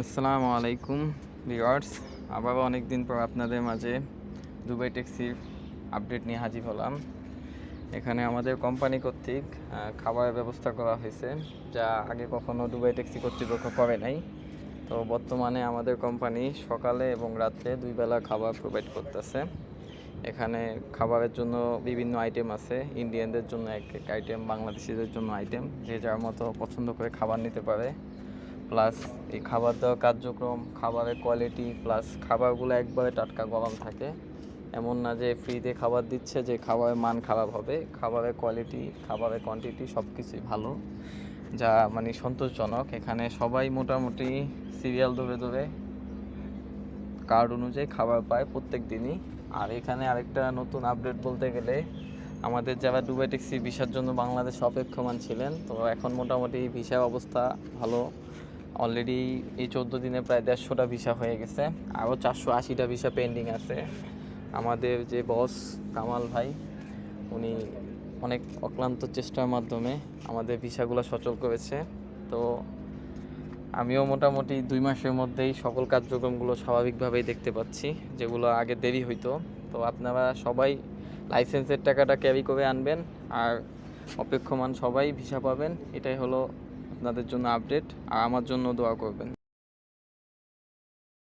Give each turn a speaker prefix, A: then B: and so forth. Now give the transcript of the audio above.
A: আসসালামু আলাইকুম ভিউয়ার্স, আবারও অনেক দিন পর আপনাদের মাঝে দুবাই ট্যাক্সির আপডেট নিয়ে হাজির হলাম। এখানে আমাদের কোম্পানি কর্তৃক খাবারের ব্যবস্থা করা হয়েছে, যা আগে কখনো দুবাই ট্যাক্সি কর্তৃপক্ষ করে নাই। তো বর্তমানে আমাদের কোম্পানি সকালে এবং রাত্রে দুই বেলা খাবার প্রোভাইড করতেছে। এখানে খাবারের জন্য বিভিন্ন আইটেম আছে, ইন্ডিয়ানদের জন্য এক এক আইটেম, বাংলাদেশিদের জন্য আইটেম, যে যার মতো পছন্দ করে খাবার নিতে পারে। প্লাস এই খাবার দেওয়ার কার্যক্রম, খাবারের কোয়ালিটি, প্লাস খাবারগুলো একবারে টাটকা গরম থাকে। এমন না যে ফ্রিতে খাবার দিচ্ছে যে খাবারের মান খারাপ হবে। খাবারের কোয়ালিটি, খাবারের কোয়ান্টিটি সব কিছুই ভালো, যা মানে সন্তোষজনক। এখানে সবাই মোটামুটি সিরিয়াল ধরে ধরে কার্ড অনুযায়ী খাবার পায় প্রত্যেক দিনই। আর এখানে আরেকটা নতুন আপডেট বলতে গেলে, আমাদের যারা দুবাই ট্যাক্সি ভিসার জন্য বাংলাদেশ অপেক্ষমান ছিলেন, তো এখন মোটামুটি ভিসার অবস্থা ভালো। অলরেডি এই 14 দিনে প্রায় 150টা ভিসা হয়ে গেছে, আরও 480টা ভিসা পেন্ডিং আছে। আমাদের যে বস কামাল ভাই, উনি অনেক অক্লান্ত চেষ্টার মাধ্যমে আমাদের ভিসাগুলো সচল করেছে। তো আমিও মোটামুটি 2 মাসের মধ্যেই সকল কার্যক্রমগুলো স্বাভাবিকভাবেই দেখতে পাচ্ছি, যেগুলো আগে দেরি হইতো। তো আপনারা সবাই লাইসেন্সের টাকাটা ক্যারি করে আনবেন, আর অপেক্ষমান সবাই ভিসা পাবেন। এটাই হলো আপনাদের জন্য আপডেট, আর আমার জন্য দোয়া করবেন।